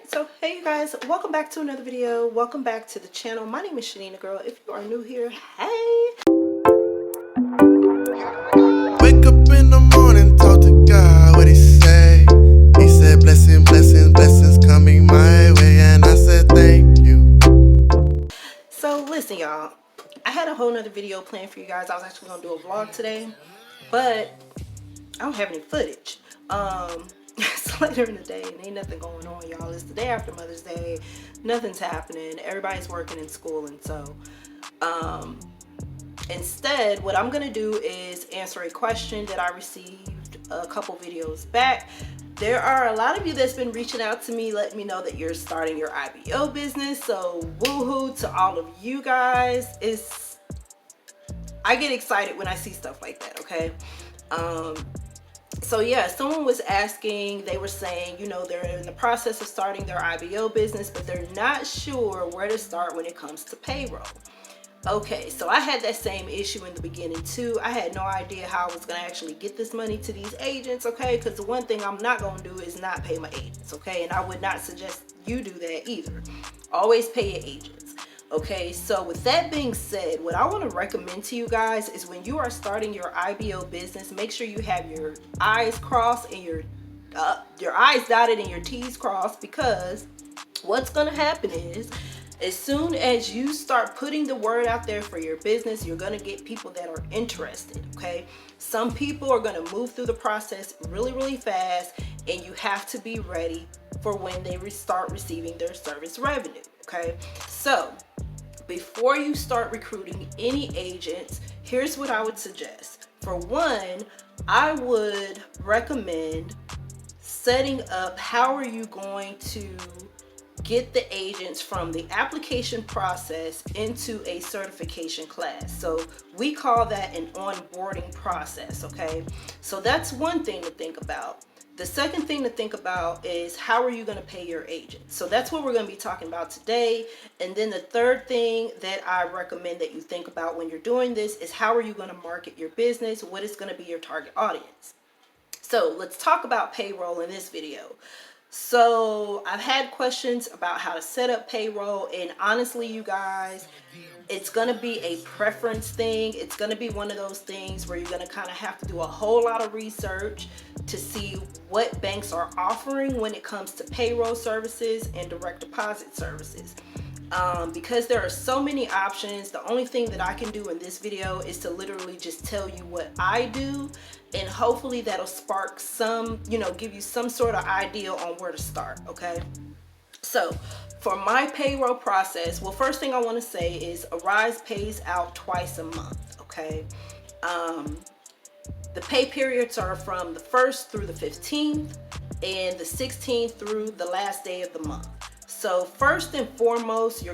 So hey you guys, welcome back to another video. Welcome back to the channel. My name is Chanina girl. If you are new here, hey. Wake up in the morning, talk to God, what he say? He said blessing, blessings, blessings coming my way, and I said thank you. So listen y'all, I had a whole nother video planned for you guys. I was actually gonna do a vlog today, but I don't have any footage. It's later in the day and ain't nothing going on, y'all. It's the day after Mother's Day. Nothing's happening. Everybody's working in school, and so instead what I'm gonna do is answer a question that I received a couple videos back. There are a lot of you that's been reaching out to me, letting me know that you're starting your IBO business. So woohoo to all of you guys. I get excited when I see stuff like that, okay? So yeah, someone was asking, they were saying, you know, they're in the process of starting their IBO business, but they're not sure where to start when it comes to payroll. Okay, so I had that same issue in the beginning too. I had no idea how I was gonna actually get this money to these agents, okay? Because the one thing I'm not gonna do is not pay my agents, okay? And I would not suggest you do that either. Always pay your agents. Okay, so with that being said, what I want to recommend to you guys is when you are starting your IBO business, make sure you have your I's crossed and your I's dotted and your T's crossed, because what's going to happen is as soon as you start putting the word out there for your business, you're going to get people that are interested, okay? Some people are going to move through the process really, really fast, and you have to be ready for when they start receiving their service revenue, okay? So before you start recruiting any agents, here's what I would suggest. For one, I would recommend setting up how are you going to get the agents from the application process into a certification class. So we call that an onboarding process, okay? So that's one thing to think about. The second thing to think about is how are you going to pay your agent? So that's what we're going to be talking about today. And then the third thing that I recommend that you think about when you're doing this is how are you going to market your business? What is going to be your target audience? So let's talk about payroll in this video. So I've had questions about how to set up payroll, and honestly, you guys, it's going to be a preference thing. It's going to be one of those things where you're going to kind of have to do a whole lot of research to see what banks are offering when it comes to payroll services and direct deposit services. Because there are so many options, the only thing that I can do in this video is to literally just tell you what I do, and hopefully that'll spark some, give you some sort of idea on where to start, okay? So for my payroll process, well, first thing I want to say is Arise pays out twice a month, okay? The pay periods are from the 1st through the 15th and the 16th through the last day of the month. So first and foremost,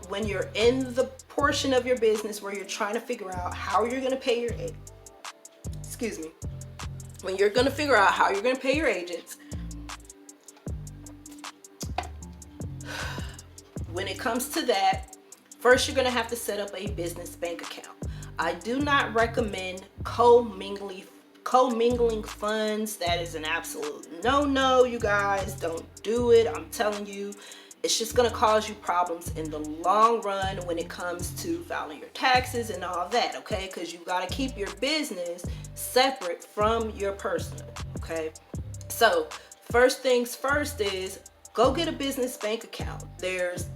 when you're in the portion of your business where you're trying to figure out how you're going to pay your when you're going to figure out how you're going to pay your agents, when it comes to that, first you're going to have to set up a business bank account. I do not recommend co-mingling funds. That is an absolute no-no, you guys. Don't do it. I'm telling you, it's just going to cause you problems in the long run when it comes to filing your taxes and all that, okay? Because you got to keep your business separate from your personal, okay? So first things first is go get a business bank account. There's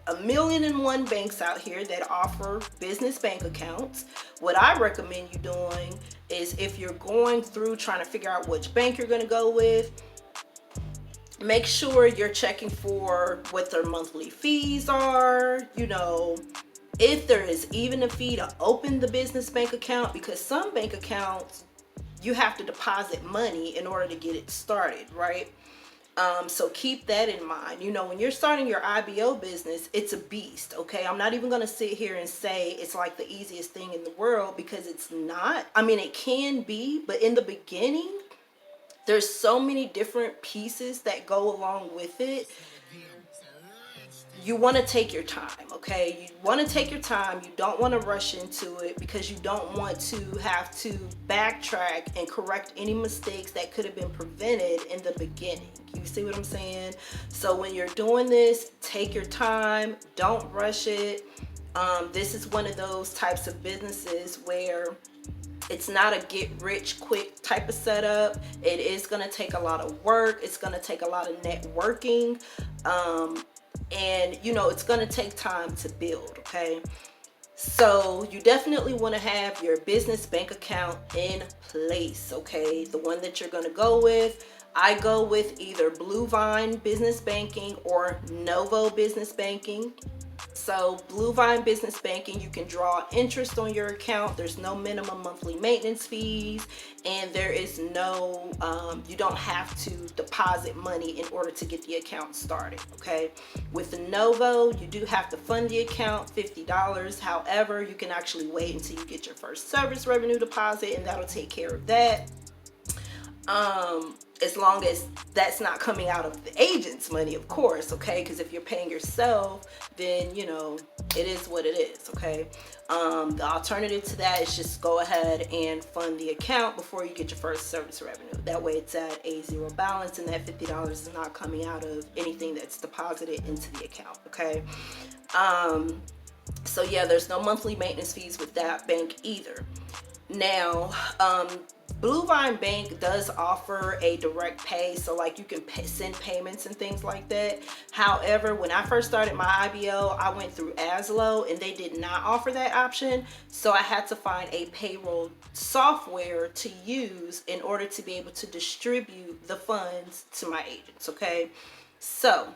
1,000,001 banks out here that offer business bank accounts. What I recommend you doing is, if you're going through trying to figure out which bank you're going to go with, make sure you're checking for what their monthly fees are, if there is even a fee to open the business bank account, because some bank accounts you have to deposit money in order to get it started, right? So keep that in mind. When you're starting your IBO business, it's a beast, okay? I'm not even going to sit here and say it's like the easiest thing in the world, because it's not. I mean, it can be, but in the beginning, there's so many different pieces that go along with it. You want to take your time, okay? You want to take your time. You don't want to rush into it, because you don't want to have to backtrack and correct any mistakes that could have been prevented in the beginning. You see what I'm saying? So when you're doing this, take your time, don't rush it. This is one of those types of businesses where it's not a get rich quick type of setup. It is going to take a lot of work. It's going to take a lot of networking. And you know, it's going to take time to build, okay? So you definitely want to have your business bank account in place, okay? The one that you're going to go with. I go with either Blue Vine Business Banking or Novo Business Banking. So Blue Vine Business Banking, you can draw interest on your account. There's no minimum monthly maintenance fees, and there is no, you don't have to deposit money in order to get the account started, okay? With the Novo, you do have to fund the account, $50. However, you can actually wait until you get your first service revenue deposit, and that'll take care of that. As long as that's not coming out of the agent's money, of course, okay? Because if you're paying yourself, then, you know, it is what it is, okay? The alternative to that is just go ahead and fund the account before you get your first service revenue. That way it's at a zero balance, and that $50 is not coming out of anything that's deposited into the account, okay? So yeah, there's no monthly maintenance fees with that bank either. Now, Blue Vine Bank does offer a direct pay, so like you can send payments and things like that. However, when I first started my IBO, I went through Aslo and they did not offer that option. So I had to find a payroll software to use in order to be able to distribute the funds to my agents, okay? So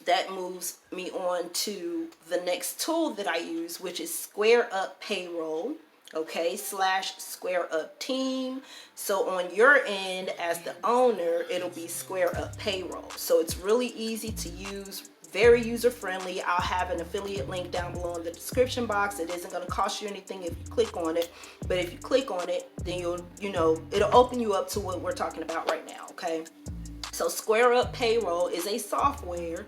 that moves me on to the next tool that I use, which is Square Up Payroll. Okay, /Square Up Team. So on your end as the owner, it'll be Square Up Payroll. So it's really easy to use, very user friendly. I'll have an affiliate link down below in the description box. It isn't going to cost you anything if you click on it, but if you click on it, then it'll open you up to what we're talking about right now. Okay, so Square Up Payroll is a software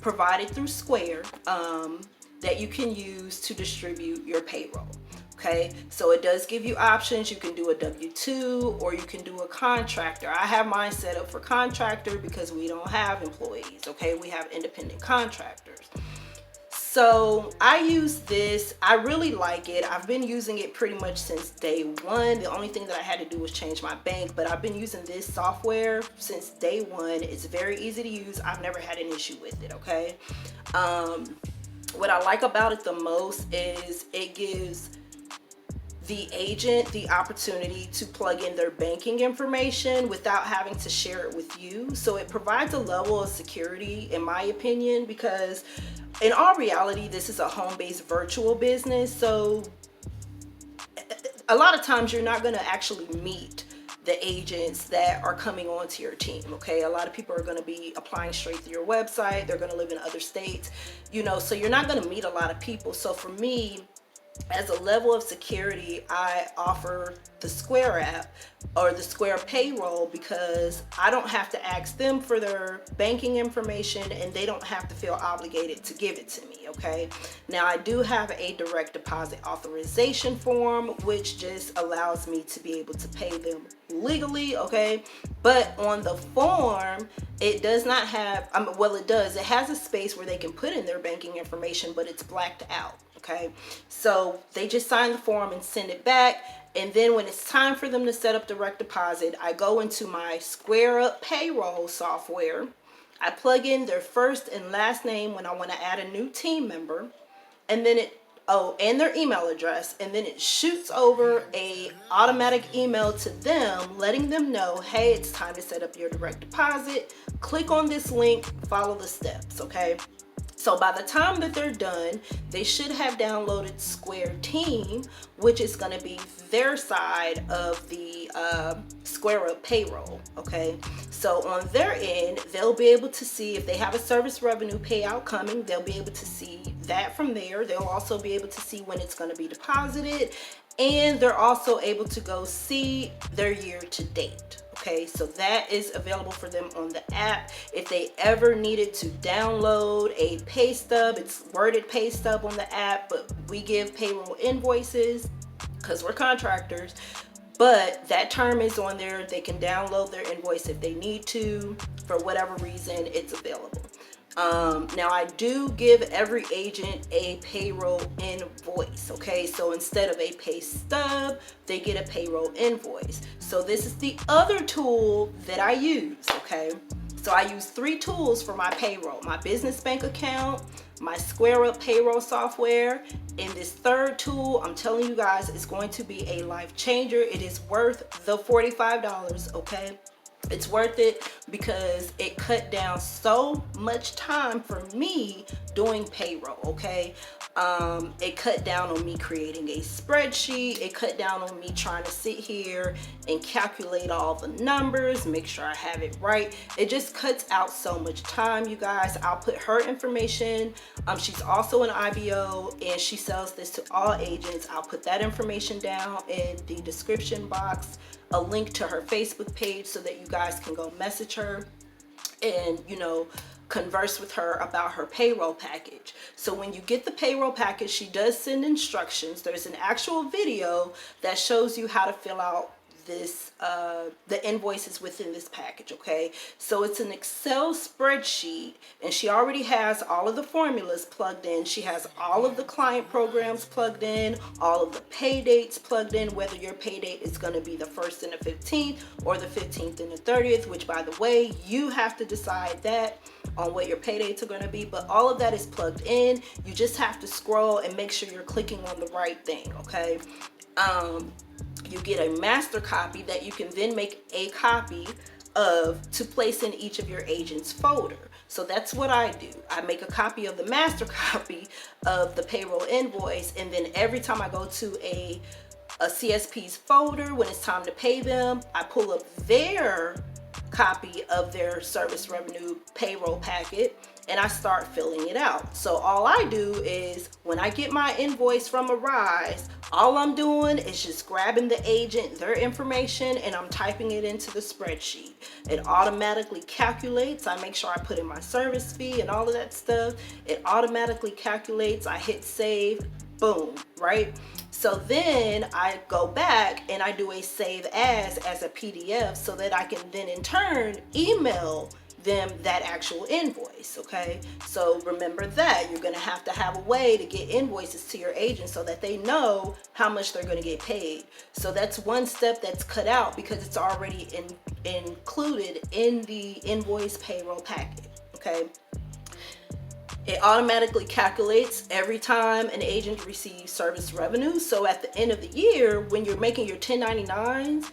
provided through Square that you can use to distribute your payroll. Okay, so it does give you options. You can do a W-2 or you can do a contractor. I have mine set up for contractor because we don't have employees, okay? We have independent contractors. So I use this. I really like it. I've been using it pretty much since day one. The only thing that I had to do was change my bank, but I've been using this software since day one. It's very easy to use. I've never had an issue with it, okay? What I like about it the most is it gives the agent the opportunity to plug in their banking information without having to share it with you. So it provides a level of security, in my opinion, because in all reality, this is a home-based virtual business. So a lot of times you're not going to actually meet the agents that are coming onto your team, okay? A lot of people are going to be applying straight through your website. They're going to live in other states, so you're not going to meet a lot of people. So for me, as a level of security, I offer the Square app or the Square Payroll because I don't have to ask them for their banking information and they don't have to feel obligated to give it to me, okay? Now, I do have a direct deposit authorization form, which just allows me to be able to pay them legally, okay? But on the form, it does not have, well, it does. It has a space where they can put in their banking information, but it's blacked out. Okay, so they just sign the form and send it back. And then when it's time for them to set up direct deposit, I go into my Square Up Payroll software. I plug in their first and last name when I want to add a new team member. And then and their email address. And then it shoots over a automatic email to them, letting them know, hey, it's time to set up your direct deposit. Click on this link, follow the steps, okay? So by the time that they're done, they should have downloaded Square Team, which is going to be their side of the Square Up Payroll, okay? So on their end, they'll be able to see if they have a service revenue payout coming. They'll be able to see that from there. They'll also be able to see when it's going to be deposited, and they're also able to go see their year to date. Okay, so that is available for them on the app. If they ever needed to download a pay stub, it's worded pay stub on the app, but we give payroll invoices because we're contractors. But that term is on there. They can download their invoice if they need to. for whatever reason it's available. Now I do give every agent a payroll invoice, okay? So instead of a pay stub, they get a payroll invoice. So this is the other tool that I use, okay? So I use 3 tools for my payroll: my business bank account, my SquareUp payroll software, and this third tool, I'm telling you guys, is going to be a life changer. It is worth the $45, okay? It's worth it because it cut down so much time for me doing payroll, okay? It cut down on me creating a spreadsheet. It cut down on me trying to sit here and calculate all the numbers, make sure I have it right. It just cuts out so much time, you guys. I'll put her information. She's also an IBO and she sells this to all agents. I'll put that information down in the description box, a link to her Facebook page so that you guys can go message her and, you know, converse with her about her payroll package. So when you get the payroll package, she does send instructions. There's an actual video that shows you how to fill out this the invoices within this package, okay? So it's an Excel spreadsheet and she already has all of the formulas plugged in. She has all of the client programs plugged in, all of the pay dates plugged in, whether your pay date is going to be the 1st and the 15th or the 15th and the 30th, which, by the way, you have to decide that on what your pay dates are going to be, but all of that is plugged in. You just have to scroll and make sure you're clicking on the right thing, okay? You get a master copy that you can then make a copy of to place in each of your agents' folder. So that's what I do. I make a copy of the master copy of the payroll invoice, and then every time I go to a CSP's folder when it's time to pay them, I pull up their copy of their service revenue payroll packet and I start filling it out. So all I do is when I get my invoice from Arise, all I'm doing is just grabbing the agent, their information, and I'm typing it into the spreadsheet. It automatically calculates. I make sure I put in my service fee and all of that stuff. It automatically calculates. I hit save, boom, right? So then I go back and I do a save as a PDF so that I can then in turn email them that actual invoice, okay? So remember that you're gonna have to have a way to get invoices to your agent so that they know how much they're gonna get paid. So that's one step that's cut out because it's already included in the invoice payroll packet, okay? It automatically calculates every time an agent receives service revenue. So at the end of the year, when you're making your 1099s,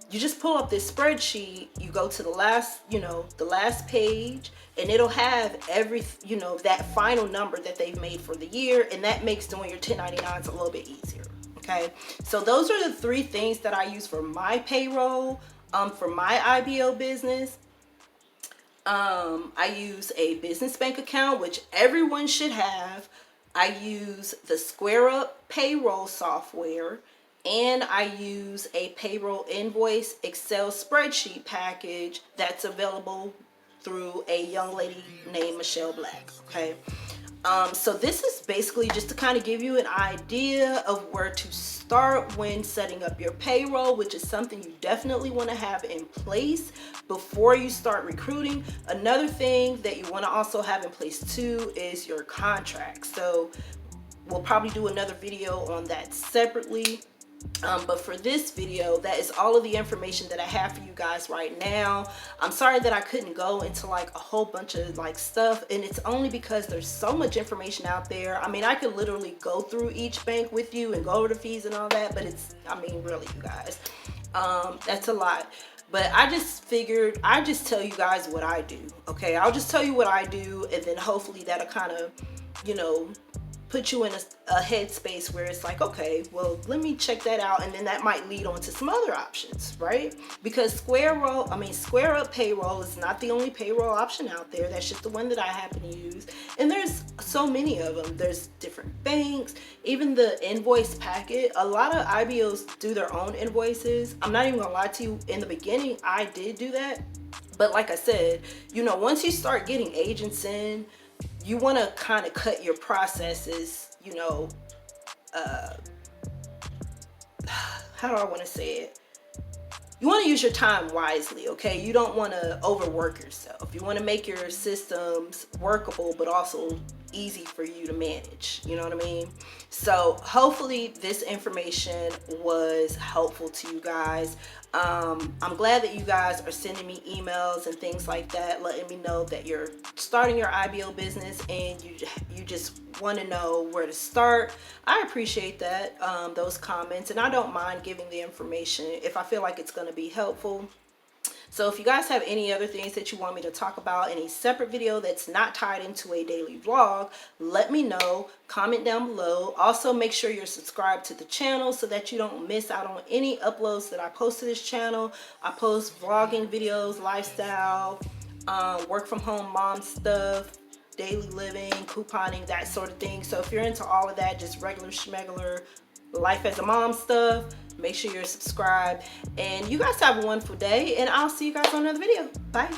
you just pull up this spreadsheet, you go to the last, the last page, and it'll have every, that final number that they've made for the year, and that makes doing your 1099s a little bit easier, okay? So those are the 3 things that I use for my payroll, for my IBO business. I use a business bank account, which everyone should have. I use the SquareUp payroll software, and I use a payroll invoice Excel spreadsheet package that's available through a young lady named Michelle Black, okay? So this is basically just to kind of give you an idea of where to start when setting up your payroll, which is something you definitely want to have in place before you start recruiting. Another thing that you want to also have in place too is your contract. So we'll probably do another video on that separately. But for this video, that is all of the information that I have for you guys right now. I'm sorry that I couldn't go into like a whole bunch of like stuff, and it's only because there's so much information out there. I mean, I could literally go through each bank with you and go over the fees and all that, but it's, I mean, really, you guys, that's a lot. But I just figured I'd just tell you guys what I do, okay? I'll just tell you what I do, and then hopefully that'll kind of, put you in a headspace where it's like, okay, well, let me check that out, and then that might lead on to some other options, right? Because SquareUp payroll is not the only payroll option out there. That's just the one that I happen to use, and there's so many of them. There's different banks, even the invoice packet. A lot of IBOs do their own invoices. I'm not even gonna lie to you, in the beginning I did do that, but like I said, once you start getting agents in, you want to kind of cut your processes, how do I want to say it? you want to use your time wisely, okay? You don't want to overwork yourself. You want to make your systems workable, but also easy for you to manage. You know what I mean? So hopefully this information was helpful to you guys. I'm glad that you guys are sending me emails and things like that, letting me know that you're starting your IBO business and you just want to know where to start. I appreciate that, those comments, and I don't mind giving the information if I feel like it's going to be helpful. So if you guys have any other things that you want me to talk about in a separate video that's not tied into a daily vlog, let me know. Comment down below. Also, make sure you're subscribed to the channel so that you don't miss out on any uploads that I post to this channel. I post vlogging videos, lifestyle, work from home mom stuff, daily living, couponing, that sort of thing. So if you're into all of that, just regular schmegular life as a mom stuff, make sure you're subscribed. And you guys have a wonderful day, and I'll see you guys on another video. Bye.